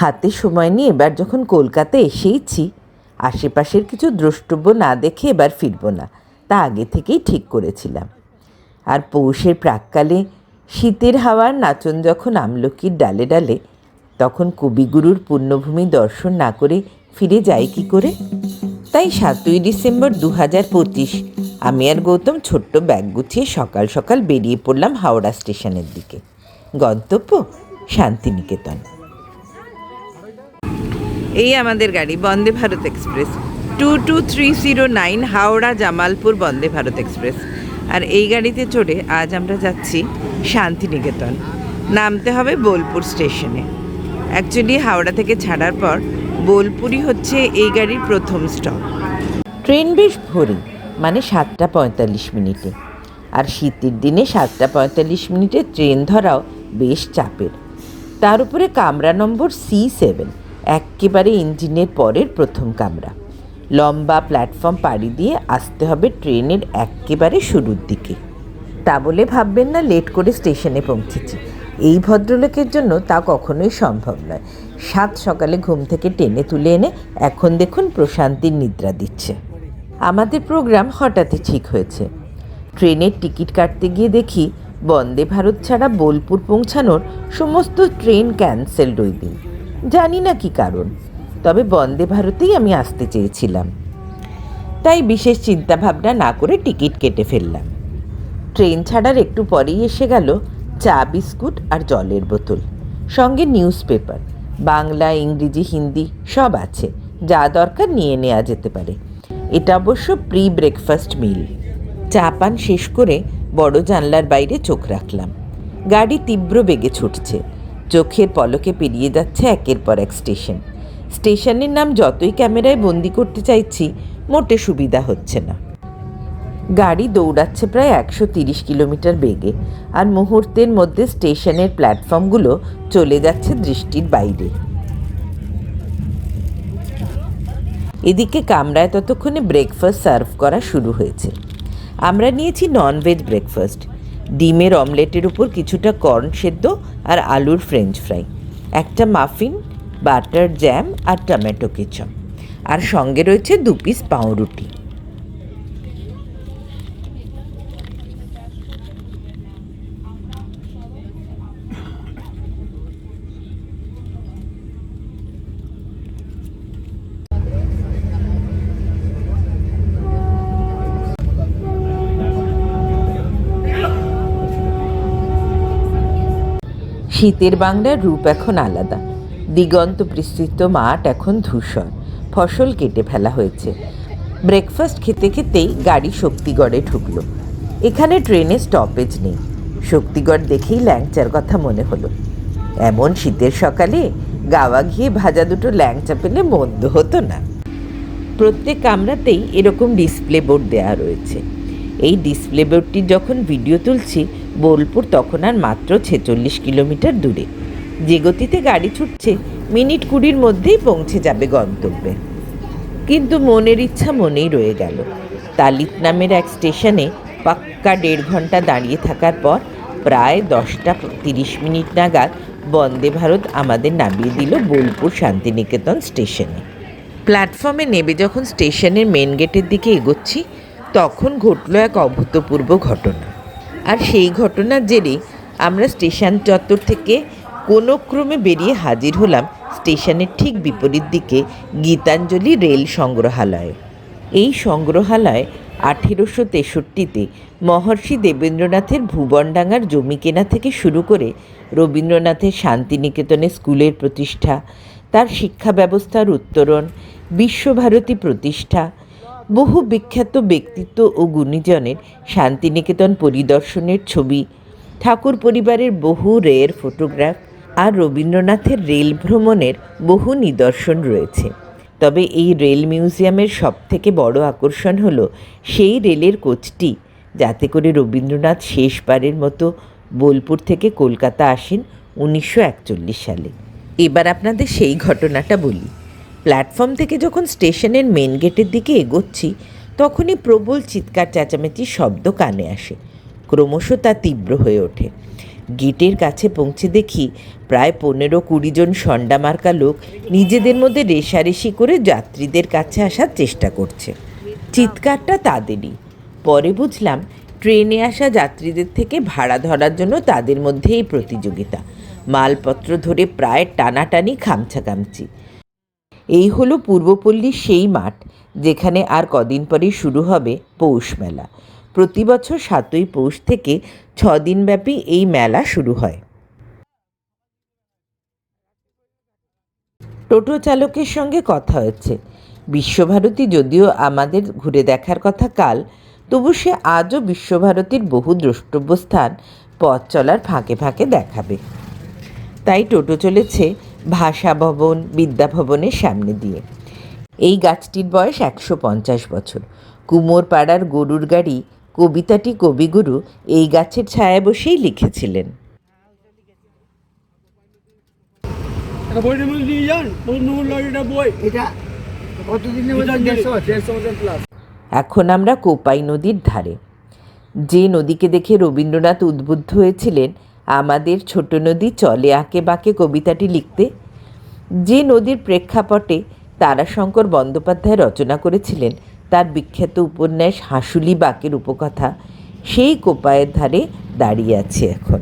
হাতে সময় নিয়ে এবার যখন কলকাতায় এসেইছি, আশেপাশের কিছু দ্রষ্টব্য না দেখে এবার ফিরব না, তা আগে থেকেই ঠিক করেছিলাম। আর পৌষের প্রাক্কালে শীতের হাওয়ার নাচন যখন আমলকির ডালে ডালে, তখন কবিগুরুর পুণ্যভূমি দর্শন না করে ফিরে যাই কি করে? তাই 7ই ডিসেম্বর 2025 আমি আর গৌতম ছোট্ট ব্যাগ গুছিয়ে সকাল সকাল বেরিয়ে পড়লাম হাওড়া স্টেশনের দিকে। গন্তব্য শান্তিনিকেতন। এই আমাদের গাড়ি, বন্দে ভারত এক্সপ্রেস 22309 হাওড়া জামালপুর বন্দে ভারত এক্সপ্রেস। আর এই গাড়িতে চড়ে আজ আমরা যাচ্ছি শান্তিনিকেতন। নামতে হবে বোলপুর স্টেশনে। অ্যাকচুয়ালি হাওড়া থেকে ছাড়ার পর বোলপুরই হচ্ছে এই গাড়ির প্রথম স্টপ। ট্রেন বেশ ভোরে, মানে 7:45 আর শীতের দিনে 7:45 ট্রেন ধরাও বেশ চাপের। তার উপরে কামরা নম্বর C7, একেবারে ইঞ্জিনের পরের প্রথম কামরা। লম্বা প্ল্যাটফর্ম পাড়ি দিয়ে আসতে হবে ট্রেনের একেবারে শুরুর দিকে। তা বলে ভাববেন না লেট করে স্টেশনে পৌঁছেছি। এই ভদ্রলোকের জন্য তা কখনোই সম্ভব নয়। 7 সকালে ঘুম থেকে টেনে তুলে এনে এখন দেখুন প্রশান্তির নিদ্রা দিচ্ছে। আমাদের প্রোগ্রাম হঠাৎই ঠিক হয়েছে। ট্রেনের টিকিট কাটতে গিয়ে দেখি বন্দে ভারত ছাড়া বোলপুর পৌঁছানোর সমস্ত ট্রেন ক্যান্সেলড ওই দিন। জানি না কি কারণ, তবে বন্দে ভারতেই আমি আসতে চেয়েছিলাম। তাই বিশেষ চিন্তাভাবনা না করে টিকিট কেটে ফেললাম। ট্রেন ছাড়ার একটু পরেই এসে গেল চা, বিস্কুট আর জলের বোতল, সঙ্গে নিউজ পেপার, বাংলা, ইংরেজি, হিন্দি সব আছে, যা দরকার নিয়ে নেওয়া যেতে পারে। এটা অবশ্য প্রি ব্রেকফাস্ট মিল। চা পান শেষ করে বড় জানলার বাইরে চোখ রাখলাম। গাড়ি তীব্র বেগে ছুটছে, চোখের পলকে পেরিয়ে যাচ্ছে একের পর এক স্টেশন। স্টেশনের নাম যতই ক্যামেরায় বন্দি করতে চাইছি, মোটে সুবিধা হচ্ছে না। গাড়ি দৌড়াচ্ছে প্রায় 130 কিলোমিটার বেগে, আর মুহূর্তের মধ্যে স্টেশনের প্ল্যাটফর্মগুলো চলে যাচ্ছে দৃষ্টির বাইরে। এদিকে কামরায় ততক্ষণে ব্রেকফাস্ট সার্ভ করা শুরু হয়েছে। আমরা নিয়েছি ননভেজ ব্রেকফাস্ট, ডিমের অমলেটের উপর কিছুটা কর্ন সেদ্ধ আর আলুর ফ্রেঞ্চ ফ্রাই, একটা মাফিন, বাটার জ্যাম আর টমেটো কেচাপ, আর সঙ্গে রয়েছে 2 পিস পাউরুটি। শীতের বাংলার রূপ এখন আলাদা। দিগন্ত বিস্তৃত মাঠ এখন ধূসর, ফসল কেটে ফেলা হয়েছে। ব্রেকফাস্ট খেতে খেতেই গাড়ি শক্তিগড়ে ঢুকলো। এখানে ট্রেনে স্টপেজ নেই। শক্তিগড় দেখেই ল্যাংচার কথা মনে হলো। এমন শীতের সকালে গাওয়া ঘিয়ে ভাজা দুটো ল্যাংচা পেলে মন্দ হতো না। প্রত্যেক কামরাতেই এরকম ডিসপ্লে বোর্ড দেওয়া রয়েছে। এই ডিসপ্লে বোর্ডটির যখন ভিডিও তুলছি, বোলপুর তখন আর মাত্র 46 কিলোমিটার দূরে। যে গতিতে গাড়ি ছুটছে, মিনিট 20 মধ্যেই পৌঁছে যাবে গন্তব্যে। কিন্তু মনের ইচ্ছা মনেই রয়ে গেল। তালিত নামের এক স্টেশনে পাক্কা 1.5 ঘন্টা দাঁড়িয়ে থাকার পর প্রায় 10:30 নাগাদ বন্দে ভারত আমাদের নামিয়ে দিল বোলপুর শান্তিনিকেতন স্টেশনে। প্ল্যাটফর্মে নেমে যখন স্টেশনের মেন গেটের দিকে এগোচ্ছি, তখন ঘটল এক অভূতপূর্ব ঘটনা। আর সেই ঘটনার জেরে আমরা স্টেশন চত্বর থেকে কোনো ক্রমে বেরিয়ে হাজির হলাম স্টেশনের ঠিক বিপরীত দিকে গীতাঞ্জলি রেল সংগ্রহালয়ে। এই সংগ্রহালয় 1863-তে মহর্ষি দেবেন্দ্রনাথের ভুবনডাঙ্গার জমি কেনা থেকে শুরু করে রবীন্দ্রনাথের শান্তিনিকেতনে স্কুলের প্রতিষ্ঠা, তার শিক্ষা ব্যবস্থার উত্তরণ, বিশ্বভারতী প্রতিষ্ঠা, বহু বিখ্যাত ব্যক্তিত্ব ও গুণীজনের শান্তিনিকেতন পরিদর্শনের ছবি, ঠাকুর পরিবারের বহু রেয়ার ফটোগ্রাফ আর রবীন্দ্রনাথের রেল ভ্রমণের বহু নিদর্শন রয়েছে। তবে এই রেল মিউজিয়ামের সবথেকে বড় আকর্ষণ হলো সেই রেলের কোচটি, যাতে করে রবীন্দ্রনাথ শেষবারের মতো বোলপুর থেকে কলকাতা আসেন 1941 সালে। এবার আপনাদের সেই ঘটনাটা বলি। প্ল্যাটফর্ম থেকে যখন স্টেশনের মেন গেটের দিকে এগোচ্ছি, তখনই প্রবল চিৎকার চেঁচামেচির শব্দ কানে আসে। ক্রমশ তা তীব্র হয়ে ওঠে। গেটের কাছে পৌঁছে দেখি প্রায় 15-20 জন সন্ডামার্কা লোক নিজেদের মধ্যে রেষারেষি করে যাত্রীদের কাছে আসার চেষ্টা করছে। চিৎকারটা তাদেরই। পরে বুঝলাম ট্রেনে আসা যাত্রীদের থেকে ভাড়া ধরার জন্য তাদের মধ্যে এই প্রতিযোগিতা। মালপত্র ধরে প্রায় টানাটানি, খামছাকামচি। এই হলো পূর্বপল্লীর সেই মাঠ যেখানে আর কদিন পরেই শুরু হবে পৌষ মেলা। প্রতি বছর 7ই পৌষ থেকে 6 দিনব্যাপী এই মেলা শুরু হয়। টোটো চালকের সঙ্গে কথা হচ্ছে। বিশ্বভারতী যদিও আমাদের ঘুরে দেখার কথা কাল, তবু সে আজও বিশ্বভারতীর বহু দ্রষ্টব্য স্থান পথ চলার ফাঁকে ফাঁকে দেখাবে। তাই টোটো চলেছে ভাষা ভবন, বিদ্যাভবনের সামনে দিয়ে। এই গাছটির বয়স 150 বছর। কুমোরপাড়ার গরুর গাড়ি কবিতাটি কবিগুরু এই গাছের ছায়ায় বসেই লিখেছিলেন। এখন আমরা কোপাই নদীর ধারে। যে নদীকে দেখে রবীন্দ্রনাথ উদ্বুদ্ধ হয়েছিলেন আমাদের ছোট নদী চলে আঁকে বাঁকে কবিতাটি লিখতে, যে নদীর প্রেক্ষাপটে তারাশঙ্কর বন্দ্যোপাধ্যায় রচনা করেছিলেন তার বিখ্যাত উপন্যাস হাঁসুলি বাঁকের উপকথা, সেই কোপায়ের ধারে দাঁড়িয়ে আছি এখন।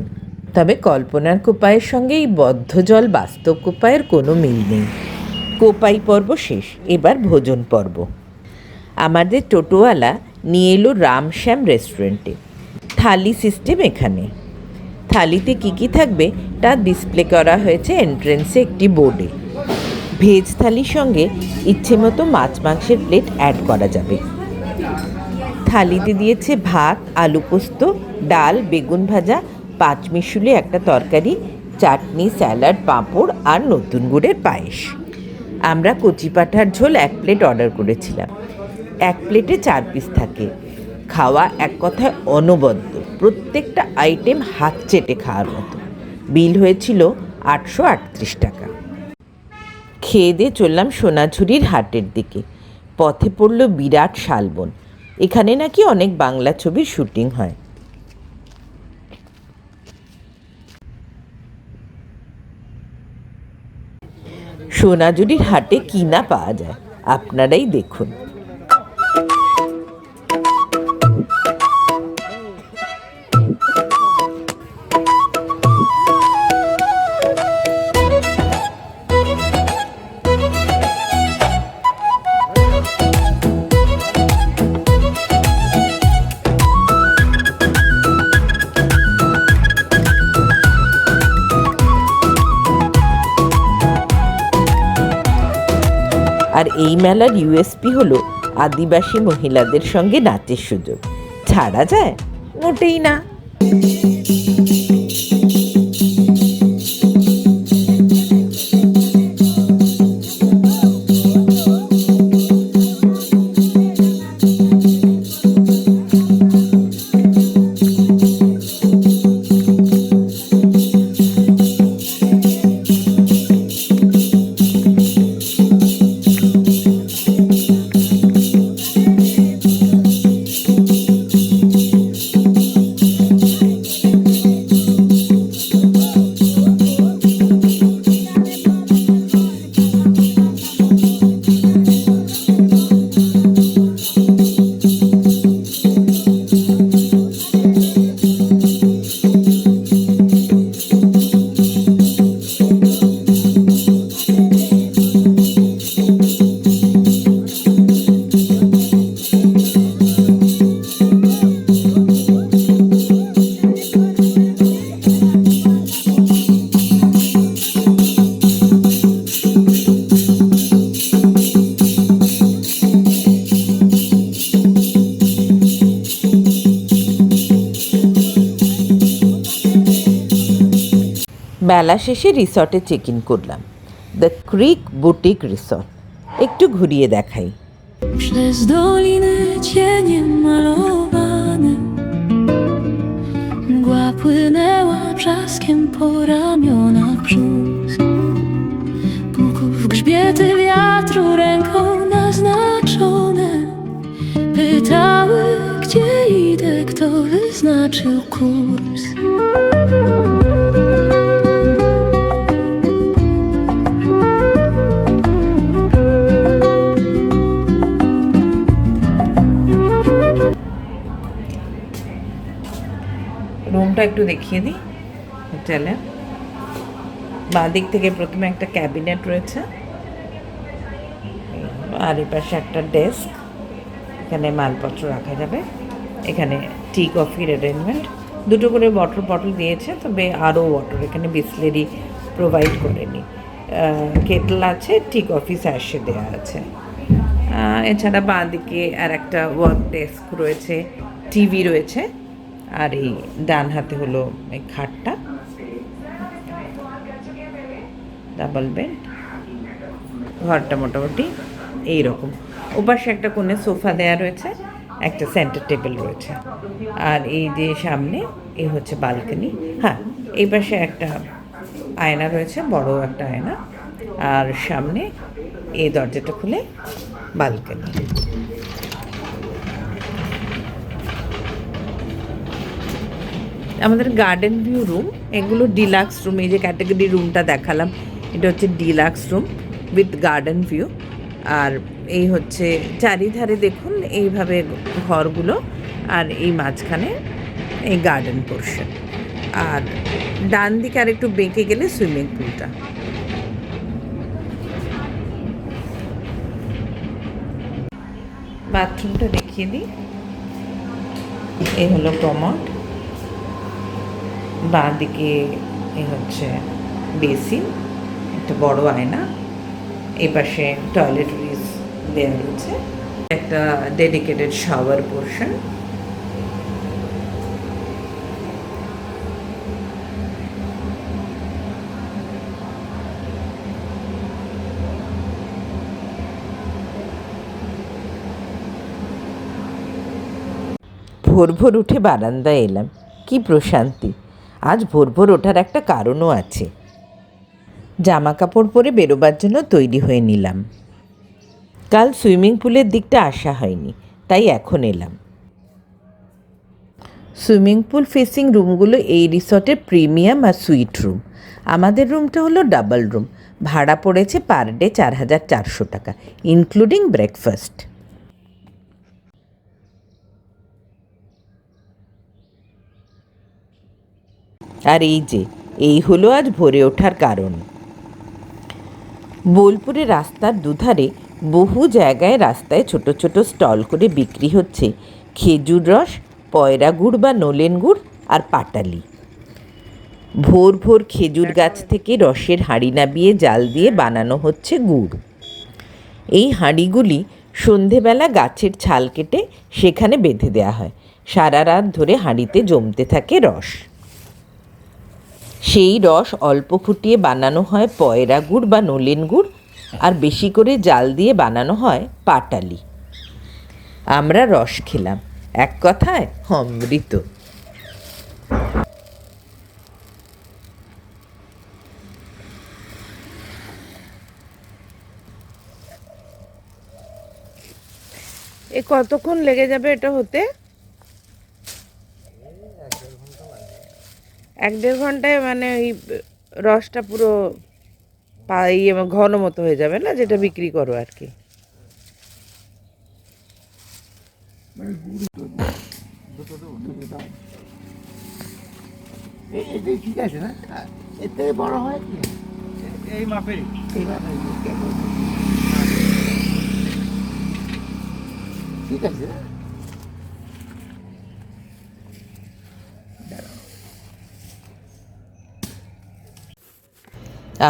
তবে কল্পনার কোপায়ের সঙ্গে এই বদ্ধজল বাস্তব কোপায়ের কোনো মিল নেই। কোপাই পর্ব শেষ, এবার ভোজন পর্ব। আমাদের টোটোওয়ালা নিয়ে এলো রামশ্যাম রেস্টুরেন্টে। থালি সিস্টেম এখানে। থালিতে কী কী থাকবে তা ডিসপ্লে করা হয়েছে এন্ট্রেন্সে একটি বোর্ডে। ভেজ থালির সঙ্গে ইচ্ছে মতো মাছ মাংসের প্লেট অ্যাড করা যাবে। থালিতে দিয়েছে ভাত, আলু পোস্ত, ডাল, বেগুন ভাজা, 5 মিশুলি একটা তরকারি, চাটনি, স্যালাড, পাঁপড় আর নতুন গুড়ের পায়েস। আমরা কচি পাঁঠার ঝোল 1 প্লেট অর্ডার করেছিলাম। 1 প্লেটে 4 পিস থাকে। খাওয়া এক কথায় অনবদ্য, প্রত্যেকটা আইটেম হাত চেটে খাওয়ার মতো। বিল হয়েছিল 838 টাকা। খেয়ে দিয়ে চললাম সোনাঝুরির হাটের দিকে। পথে পড়ল বিরাট শালবন। এখানে নাকি অনেক বাংলা ছবির শুটিং হয়। সোনাঝুরির হাটে কি না পাওয়া যায় আপনারাই দেখুন। আর এই মেলার ইউএসপি হলো আদিবাসী মহিলাদের সঙ্গে নাচের সুযোগ। ছাড়া যায়? মোটেই না। মেলা শেষে রিসর্টে চেক ইন করলাম। The creek boutique resort. একটু ঘুরিয়ে দেখাই। Przez doliny cieniem malowane, mgła płynęła brzaskiem po ramionach brzus. Puków grzbiety wiatru ręką naznaczone pytały, gdzie idę, kto wyznaczył kurs. বাথরুমটা একটু দেখিয়ে দিই হোটেলে। বাঁ দিক থেকে প্রথমে একটা ক্যাবিনেট রয়েছে, আর এ পাশে একটা ডেস্ক, এখানে মালপত্র রাখা যাবে। এখানে টি কফির অ্যারেঞ্জমেন্ট, দুটো করে ওয়াটার বটল দিয়েছে, তবে আরও ওয়াটার এখানে বিসলেরি প্রোভাইড করেনি। কেটল আছে, টি কফি স্যাশে দেওয়া আছে। এছাড়া বাঁ দিকে আর একটা ওয়ার্ক ডেস্ক রয়েছে, টিভি রয়েছে, আর এই ডান হাতে হলো এই খাটটা, ডাবল বেড। ঘরটা মোটামুটি এইরকম। ওপাশে একটা কোণে সোফা দেওয়া রয়েছে, একটা সেন্টার টেবিল রয়েছে, আর এই যে সামনে এই হচ্ছে বালকনি। হ্যাঁ, এই পাশে একটা আয়না রয়েছে, বড় একটা আয়না, আর সামনে এই দরজাটা খুলে বালকনি। আমাদের গার্ডেন ভিউ রুম, এগুলো ডিলাক্স রুম। এই যে ক্যাটাগরি রুমটা দেখালাম, এটা হচ্ছে deluxe room with garden view. আর এই হচ্ছে চারিধারে দেখুন এইভাবে ঘরগুলো, আর এই মাঝখানে এই গার্ডেন পোর্শন, আর ডান দিকে আর একটু বেঁকে গেলে সুইমিং পুলটা। বাথরুমটা দেখিয়ে দিই। এই হলো কমোড, বাঁ দিকে এই হচ্ছে বেসিন, একটা বড় আয়না, এই পাশে টয়লেটরিজ দেওয়া রয়েছে, একটা ডেডিকেটেড শাওয়ার পোর্শন। ভোর ভোর উঠে বারান্দায় এলাম, কি প্রশান্তি। আজ ভোর ভোর ওঠার একটা কারণও আছে। জামা কাপড় পরে বেরোবার জন্য তৈরি হয়ে নিলাম। কাল সুইমিং পুলের দিকটা আসা হয়নি, তাই এখন এলাম। সুইমিং পুল ফেসিং রুমগুলো এই রিসর্টের প্রিমিয়াম আর সুইট রুম। আমাদের রুমটা হলো ডাবল রুম, ভাড়া পড়েছে পার ডে 4,400 টাকা, ইনক্লুডিং ব্রেকফাস্ট। আর এই হলো আজ ভোরে ওঠার কারণ। বোলপুরে রাস্তার দুধারে বহু জায়গায় রাস্তায় ছোট ছোট স্টল করে বিক্রি হচ্ছে খেজুর রস, পয়রা গুড় বা নলেন গুড় আর পাটালি। ভোর ভোর খেজুর গাছ থেকে রসের হাঁড়ি নামিয়ে জাল দিয়ে বানানো হচ্ছে গুড়। এই হাঁড়িগুলি সন্ধেবেলা গাছের ছাল কেটে সেখানে বেঁধে দেওয়া হয়, সারা রাত ধরে হাঁড়িতে জমতে থাকে রস। সেই রস অল্প ফুটিয়ে বানানো হয় পয়রা গুড় বা নলেন গুড়, আর বেশি করে জাল দিয়ে বানানো হয় পাটালি। আমরা রস খেলাম, এক কথায় অমৃত। এ কতক্ষণ লেগে যাবে এটা হতে? 1-1.5 ঘন্টায় মানে ওই রসটা পুরো ঘন মতো হয়ে যাবে না, যেটা বিক্রি করো আর কি। ঠিক আছে না, এর থেকে বড় হয় কি এই মাপের, ঠিক আছে।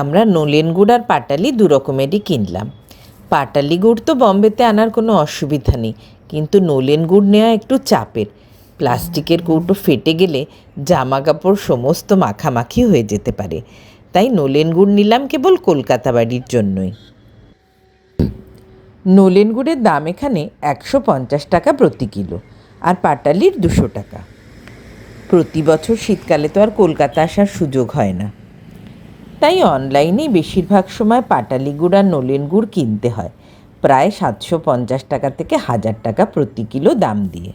আমরা নলেন গুড় আর পাটালি দু রকমেরই কিনলাম। পাটালি গুড় তো বম্বেতে আনার কোনো অসুবিধা নেই, কিন্তু নলেন গুড় নেওয়া একটু চাপের। প্লাস্টিকের কৌটো ফেটে গেলে জামা কাপড় সমস্ত মাখামাখি হয়ে যেতে পারে, তাই নলেন গুড় নিলাম কেবল কলকাতা বাড়ির জন্যই। নলেন গুড়ের দাম এখানে 150 টাকা প্রতি কিলো, আর পাটালির 200 টাকা। প্রতি বছর শীতকালে তো আর কলকাতা আসার সুযোগ হয় না, তাই অনলাইনেই বেশিরভাগ সময় পাটালি গুড় আর নলেন গুড় কিনতে হয়, প্রায় 750 টাকা থেকে 1000 টাকা প্রতি কিলো দাম দিয়ে।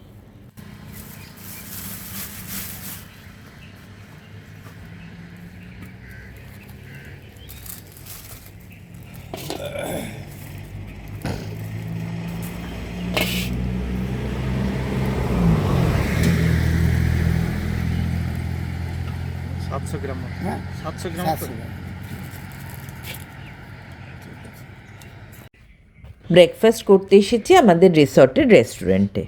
700 গ্রাম মতো। হ্যাঁ 700 গ্রাম 700 মতো। গ্রাম। ব্রেকফাস্ট করতে এসেছি আমাদের রিসর্টের রেস্টুরেন্টে।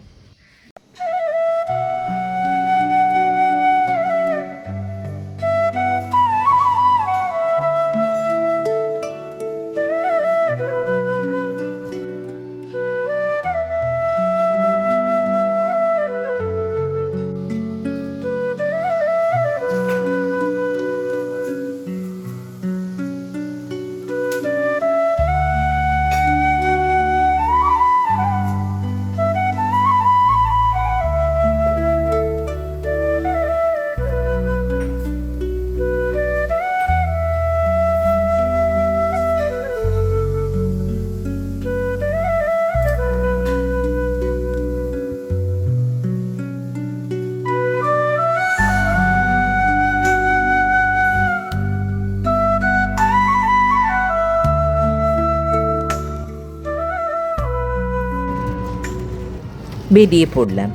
বেরিয়ে পড়লাম।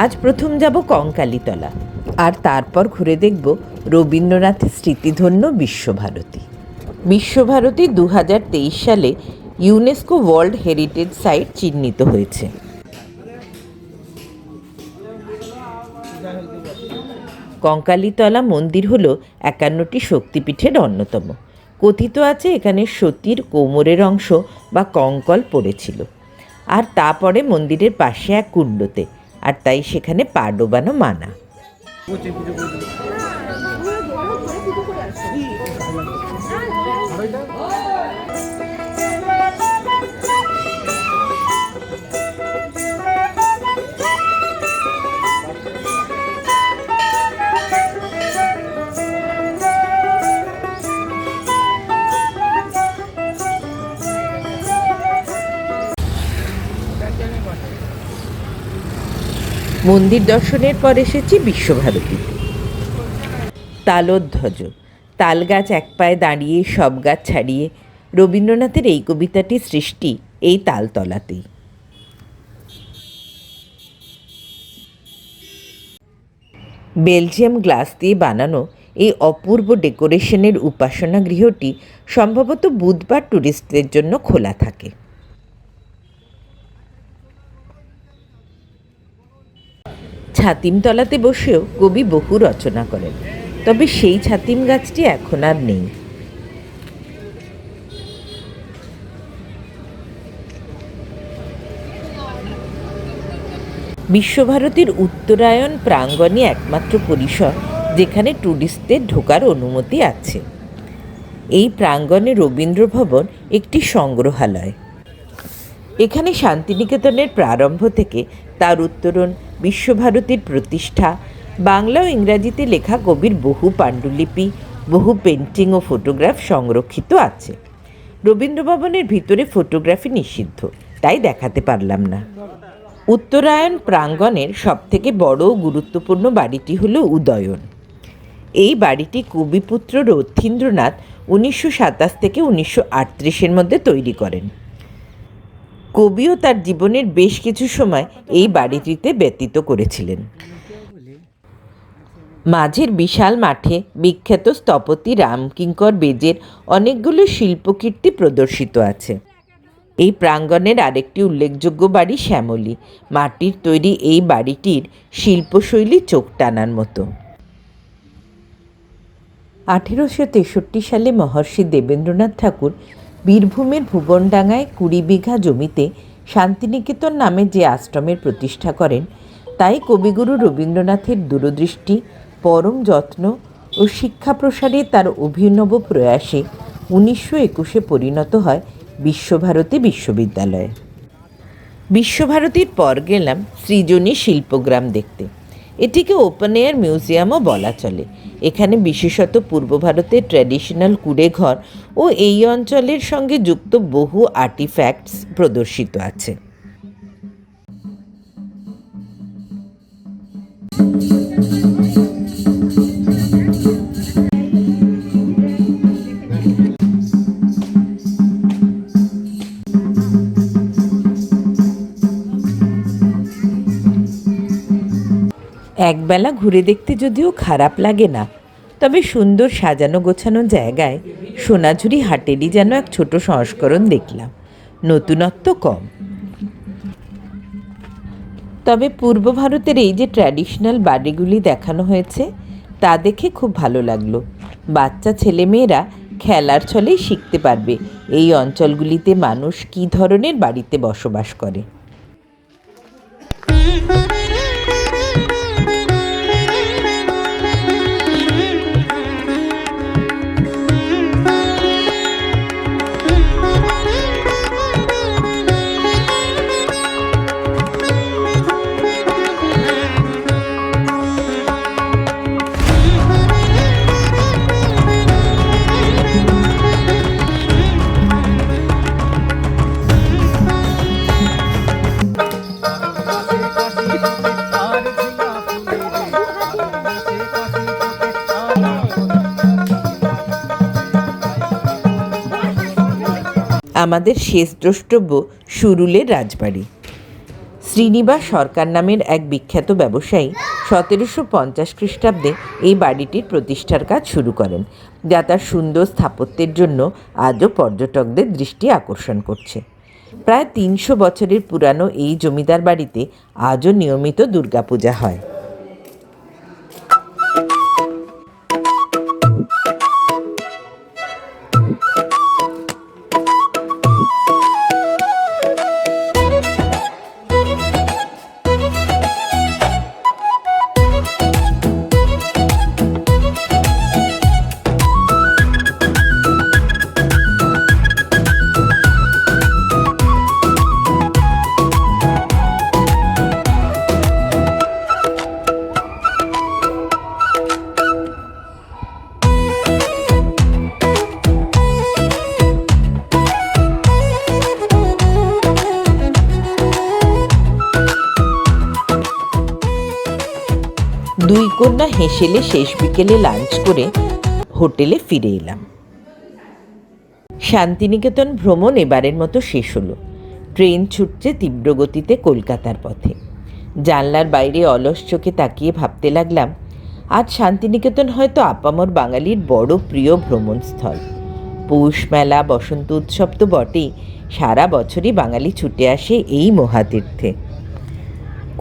আজ প্রথম যাব কঙ্কালীতলা, আর তারপর ঘুরে দেখব রবীন্দ্রনাথের স্মৃতিধন্য বিশ্বভারতী। বিশ্বভারতী 2023 সালে ইউনেস্কো ওয়ার্ল্ড হেরিটেজ সাইট চিহ্নিত হয়েছে। কঙ্কালীতলা মন্দির হল 51টি শক্তিপীঠের অন্যতম। কথিত আছে এখানে সতীর কোমরের অংশ বা কঙ্কল পড়েছিল, আর তারপরে মন্দিরের পাশে এক কুণ্ডতে, আর তাই সেখানে পা ডোবানো মানা। মন্দির দর্শনের পর এসেছি বিশ্বভারতীতে। তালোধ্বজ, তাল গাছ এক পায়ে দাঁড়িয়ে সব গাছ ছাড়িয়ে, রবীন্দ্রনাথের এই কবিতাটির সৃষ্টি এই তালতলাতেই। বেলজিয়াম গ্লাস দিয়ে বানানো এই অপূর্ব ডেকোরেশনের উপাসনা গৃহটি সম্ভবত বুধবার টুরিস্টদের জন্য খোলা থাকে। ছাতিমতলাতে বসেও কবি বহু রচনা করেন, তবে সেই ছাতিম গাছটি এখন আর নেই। বিশ্বভারতীর উত্তরায়ণ প্রাঙ্গণই একমাত্র পরিসর যেখানে টুরিস্টদের ঢোকার অনুমতি আছে। এই প্রাঙ্গণে রবীন্দ্র ভবন একটি সংগ্রহালয়। এখানে শান্তিনিকেতনের প্রারম্ভ থেকে তার উত্তরণ, বিশ্বভারতীর প্রতিষ্ঠা, বাংলা ও ইংরাজিতে লেখা কবির বহু পাণ্ডুলিপি, বহু পেন্টিং ও ফটোগ্রাফ সংরক্ষিত আছে। রবীন্দ্র ভবনের ভিতরে ফটোগ্রাফি নিষিদ্ধ, তাই দেখাতে পারলাম না। উত্তরায়ণ প্রাঙ্গণের সবথেকে বড় ও গুরুত্বপূর্ণ বাড়িটি হলো উদয়ন। এই বাড়িটি কবিপুত্র রথীন্দ্রনাথ 1927 থেকে 1938-এর মধ্যে তৈরি করেন। কবিও তার জীবনের বেশ কিছু সময় এই বাড়িটিতে ব্যতীত করেছিলেন। মাঝের বিশাল মাঠে বিখ্যাত স্থপতি রামকিঙ্কর বেজের অনেকগুলো শিল্পকীর্তি প্রদর্শিত আছে। এই প্রাঙ্গণের আরেকটি উল্লেখযোগ্য বাড়ি শ্যামলী। মাটির তৈরি এই বাড়িটির শিল্পশৈলী চোখ টানার মতো। 1863 সালে মহর্ষি দেবেন্দ্রনাথ ঠাকুর বীরভূমের ভুবনডাঙ্গায় 20 বিঘা জমিতে শান্তিনিকেতন নামে যে আশ্রমের প্রতিষ্ঠা করেন, তাই কবিগুরু রবীন্দ্রনাথের দূরদৃষ্টি, পরম যত্ন ও শিক্ষা প্রসারে তার অভিনব প্রয়াসে 1921-এ পরিণত হয় বিশ্বভারতী বিশ্ববিদ্যালয়ে। বিশ্বভারতীর পর গেলাম সৃজনী শিল্পগ্রাম দেখতে। এটিকে ওপেন এয়ার মিউজিয়ামও বলা চলে। এখানে বিশেষত পূর্ব ভারতের ট্র্যাডিশনাল কুড়েঘর ও এই অঞ্চলের সঙ্গে যুক্ত বহু আর্টিফ্যাক্টস প্রদর্শিত আছে। একবেলা ঘুরে দেখতে যদিও খারাপ লাগে না, তবে সুন্দর সাজানো গোছানো জায়গায় সোনাঝুরি হাটেরই যেন এক ছোট সংস্করণ দেখলাম, নতুনত্ব কম। তবে পূর্ব ভারতের এই যে ট্র্যাডিশনাল বাড়িগুলি দেখানো হয়েছে তা দেখে খুব ভালো লাগলো। বাচ্চা ছেলেমেয়েরা খেলার ছলেই শিখতে পারবে এই অঞ্চলগুলিতে মানুষ কী ধরনের বাড়িতে বসবাস করে। আমাদের শেষ দ্রষ্টব্য সুরুলের রাজবাড়ি। শ্রীনিবাস সরকার নামের এক বিখ্যাত ব্যবসায়ী 1750 খ্রিস্টাব্দে এই বাড়িটির প্রতিষ্ঠার কাজ শুরু করেন, যা তার সুন্দর স্থাপত্যের জন্য আজও পর্যটকদের দৃষ্টি আকর্ষণ করছে। প্রায় 300 বছরের পুরানো এই জমিদার বাড়িতে আজও নিয়মিত দুর্গাপূজা হয়। দুই কন্যা হেসেলে শেষ বিকেলে লাঞ্চ করে হোটেলে ফিরে এলাম। শান্তিনিকেতন ভ্রমণ এবারের মতো শেষ হলো। ট্রেন ছুটছে তীব্র গতিতে কলকাতার পথে। জানলার বাইরে অলস চোখে তাকিয়ে ভাবতে লাগলাম, আজ শান্তিনিকেতন হয়তো আপামর বাঙালির বড় প্রিয় ভ্রমণস্থল। পৌষ মেলা, বসন্ত উৎসব তো বটেই, সারা বছরই বাঙালি ছুটে আসে এই মহাতীর্থে।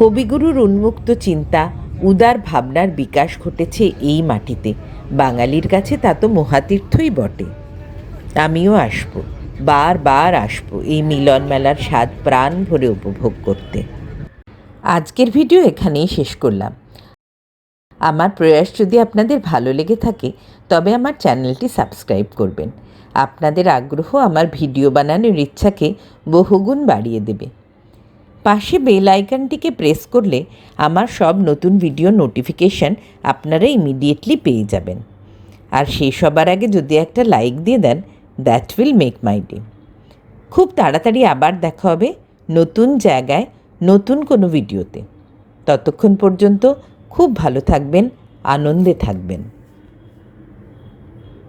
কবিগুরুর উন্মুক্ত চিন্তা, উদার ভাবনার বিকাশ ঘটেছে এই মাটিতে। বাঙালির কাছে তা তো মহাতীর্থই বটে। আমিও আসবো, বারবার আসবো এই মিলন মেলার স্বাদ প্রাণ ভরে উপভোগ করতে। আজকের ভিডিও এখানেই শেষ করলাম। আমার প্রয়াস যদি আপনাদের ভালো লেগে থাকে তবে আমার চ্যানেলটি সাবস্ক্রাইব করবেন। আপনাদের আগ্রহ আমার ভিডিও বানানোর ইচ্ছাকে বহুগুণ বাড়িয়ে দেবে। পাশে বেল আইকনটিকে প্রেস করলে আমার সব নতুন ভিডিও নোটিফিকেশান আপনারা ইমিডিয়েটলি পেয়ে যাবেন। আর সেই সবার আগে যদি একটা লাইক দিয়ে দেন, that will make my day. খুব তাড়াতাড়ি আবার দেখা হবে নতুন জায়গায়, নতুন কোনো ভিডিওতে। ততক্ষণ পর্যন্ত খুব ভালো থাকবেন, আনন্দে থাকবেন।